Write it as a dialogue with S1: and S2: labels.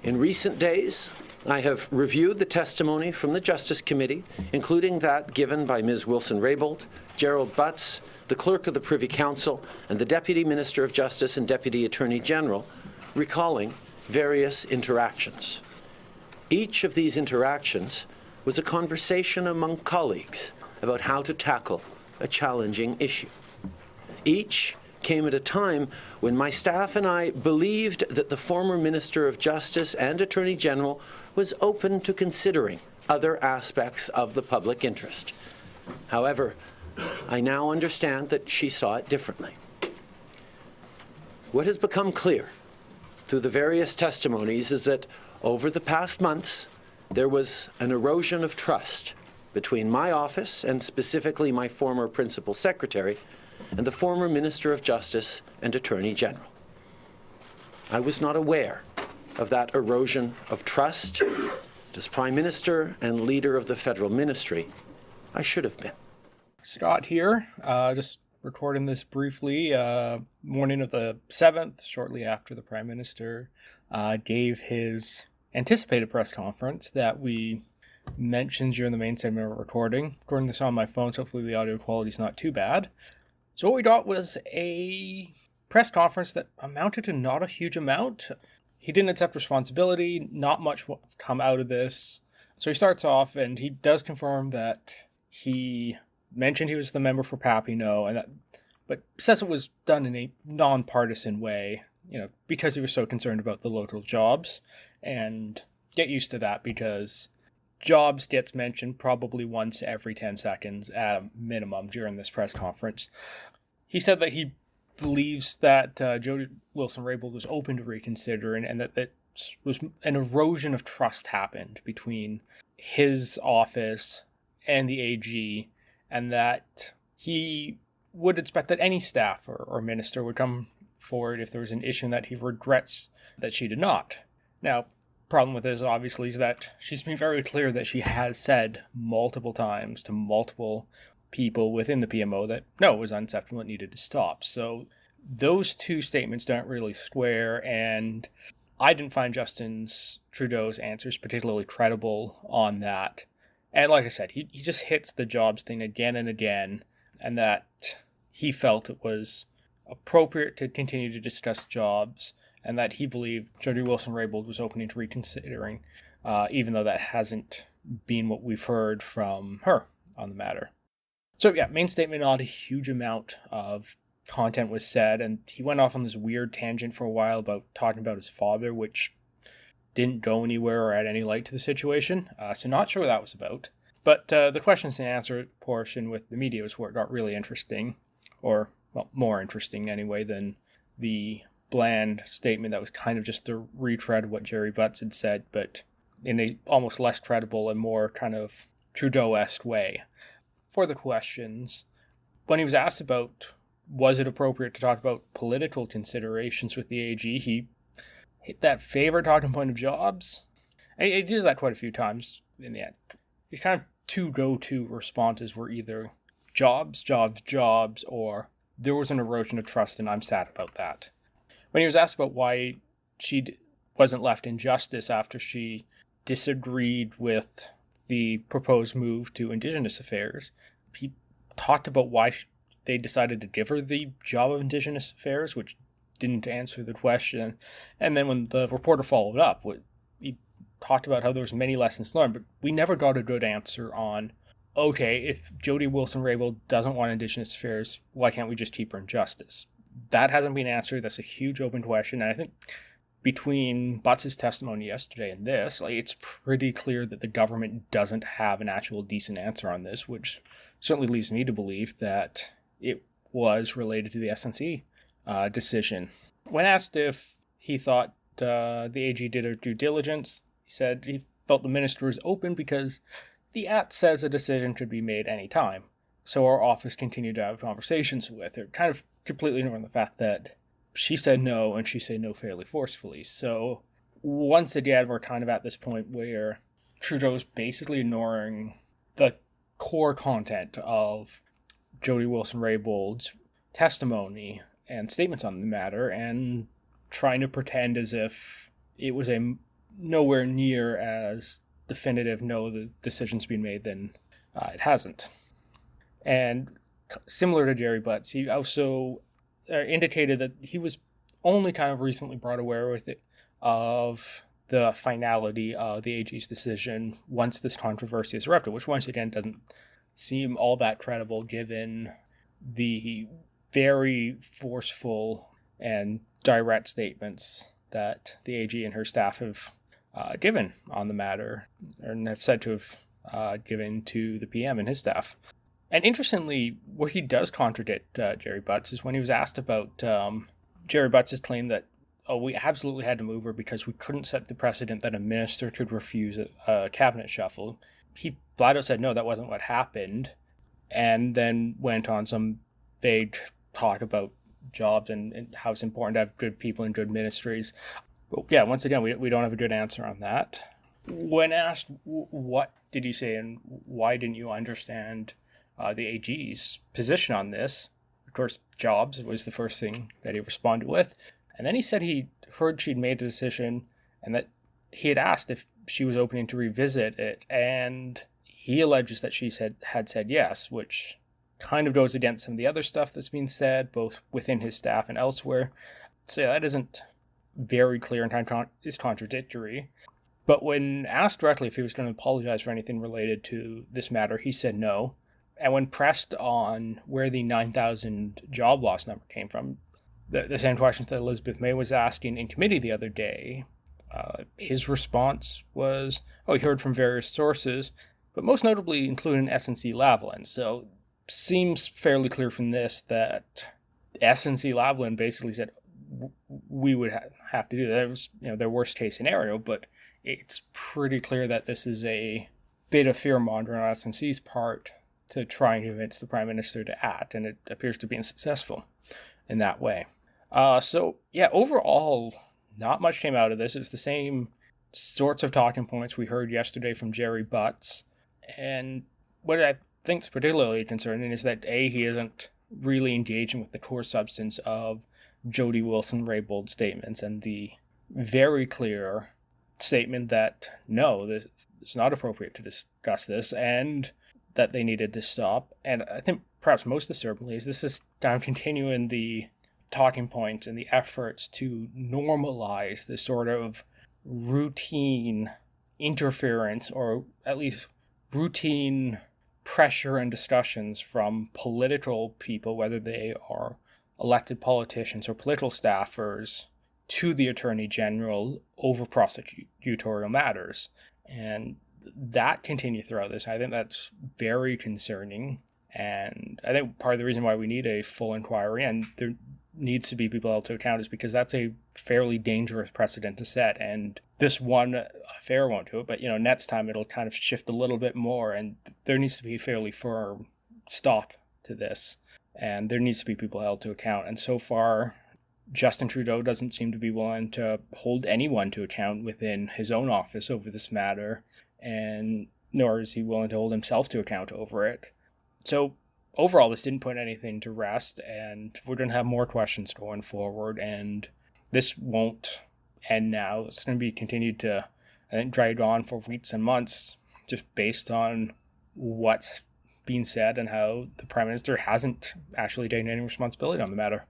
S1: In recent days, I have reviewed the testimony from the Justice Committee, including that given by Ms. Wilson-Raybould, Gerald Butts, the Clerk of the Privy Council, and the Deputy Minister of Justice and Deputy Attorney General, recalling various interactions. Each of these interactions was a conversation among colleagues about how to tackle a challenging issue. Each came at a time when my staff and I believed that the former Minister of Justice and Attorney General was open to considering other aspects of the public interest. However, I now understand that she saw it differently. What has become clear through the various testimonies is that over the past months, there was an erosion of trust between my office, and specifically my former Principal Secretary, and the former Minister of Justice and Attorney General. I was not aware of that erosion of trust. As Prime Minister and leader of the federal ministry, I should have been.
S2: Scott here, just recording this briefly, morning of the 7th, shortly after the Prime Minister gave his anticipated press conference that we mentioned during the main segment of recording. Recording this on my phone, so hopefully the audio quality is not too bad. So what we got was a press conference that amounted to not a huge amount. He didn't accept responsibility, not much will come out of this. So he starts off and he does confirm that he mentioned he was the member for Papineau, but says it was done in a non-partisan way, because he was so concerned about the local jobs. And get used to that, because jobs gets mentioned probably once every 10 seconds at a minimum during this press conference. He said that he believes that Jody Wilson-Raybould was open to reconsidering, and that was an erosion of trust happened between his office and the AG, and that he would expect that any staff or minister would come forward if there was an issue that he regrets that she did not. Now, problem with this, obviously, is that she's been very clear that she has said multiple times to multiple people within the PMO that no, it was unacceptable, it needed to stop. So those two statements don't really square, and I didn't find Justin Trudeau's answers particularly credible on that. And like I said, he just hits the jobs thing again and again, and that he felt it was appropriate to continue to discuss jobs, and that he believed Jody Wilson-Raybould was open to reconsidering, even though that hasn't been what we've heard from her on the matter. So yeah, main statement, not a huge amount of content was said, and he went off on this weird tangent for a while about talking about his father, which didn't go anywhere or add any light to the situation, so not sure what that was about. But the questions and answer portion with the media was where it got really interesting, or well, more interesting anyway than the bland statement that was kind of just a retread of what Jerry Butts had said, but in a almost less credible and more kind of Trudeau-esque way. For the questions, when he was asked about was it appropriate to talk about political considerations with the AG, he hit that favorite talking point of jobs. And he did that quite a few times in the end. These kind of two go-to responses were either jobs, jobs, jobs, or there was an erosion of trust and I'm sad about that. When he was asked about why she wasn't left in justice after she disagreed with the proposed move to Indigenous Affairs, he talked about why they decided to give her the job of Indigenous Affairs, which didn't answer the question. And then when the reporter followed up, he talked about how there was many lessons learned, but we never got a good answer on, okay, if Jody Wilson-Raybould doesn't want Indigenous Affairs, why can't we just keep her in justice? That hasn't been answered. That's a huge open question. And I think between Butts' testimony yesterday and this, it's pretty clear that the government doesn't have an actual decent answer on this, which certainly leads me to believe that it was related to the SNC decision. When asked if he thought the AG did her due diligence, he said he felt the minister was open because the Act says a decision could be made any time. So our office continued to have conversations with her, kind of completely ignoring the fact that she said no, and she said no fairly forcefully. So once again, we're kind of at this point where Trudeau's basically ignoring the core content of Jody Wilson-Raybould's testimony and statements on the matter, and trying to pretend as if it was a nowhere near as definitive, no, the decision's been made, then it hasn't. And similar to Jerry Butts, he also indicated that he was only kind of recently brought aware with it of the finality of the AG's decision once this controversy is erupted, which once again doesn't seem all that credible given the very forceful and direct statements that the AG and her staff have given on the matter, and have said to have given to the PM and his staff. And interestingly, where he does contradict Jerry Butts is when he was asked about Jerry Butts' claim that, we absolutely had to move her because we couldn't set the precedent that a minister could refuse a cabinet shuffle. He flat out said, no, that wasn't what happened, and then went on some vague talk about jobs and how it's important to have good people and good ministries. But yeah, once again, we don't have a good answer on that. When asked what did he say and why didn't you understand the AG's position on this, of course, jobs was the first thing that he responded with. And then he said he heard she'd made a decision and that he had asked if she was open to revisit it. And he alleges that she had said yes, which kind of goes against some of the other stuff that's been said, both within his staff and elsewhere. So yeah, that isn't very clear and is contradictory. But when asked directly if he was going to apologize for anything related to this matter, he said no. And when pressed on where the 9,000 job loss number came from, the same questions that Elizabeth May was asking in committee the other day, his response was, he heard from various sources, but most notably including SNC-Lavalin. So seems fairly clear from this that SNC-Lavalin basically said we would have to do that. It was their worst case scenario, but it's pretty clear that this is a bit of fear-mongering on SNC's part to try and convince the Prime Minister to act, and it appears to be successful in that way. So, yeah, overall, not much came out of this. It was the same sorts of talking points we heard yesterday from Jerry Butts. And what I think is particularly concerning is that, A, he isn't really engaging with the core substance of Jody Wilson-Raybould's statements and the very clear statement that, no, it's not appropriate to discuss this, and that they needed to stop. And I think perhaps most disturbingly is this is kind of continuing the talking points and the efforts to normalize this sort of routine interference, or at least routine pressure and discussions from political people, whether they are elected politicians or political staffers, to the Attorney General over prosecutorial matters. And that continued throughout this. I think that's very concerning. And I think part of the reason why we need a full inquiry, and there needs to be people held to account, is because that's a fairly dangerous precedent to set. And this one affair won't do it, but next time it'll kind of shift a little bit more, and there needs to be a fairly firm stop to this. And there needs to be people held to account. And so far, Justin Trudeau doesn't seem to be willing to hold anyone to account within his own office over this matter, and nor is he willing to hold himself to account over it. So overall, this didn't put anything to rest, and we're going to have more questions going forward, and this won't end now. It's going to be continued to, I think, drag on for weeks and months, just based on what's being said and how the Prime Minister hasn't actually taken any responsibility on the matter.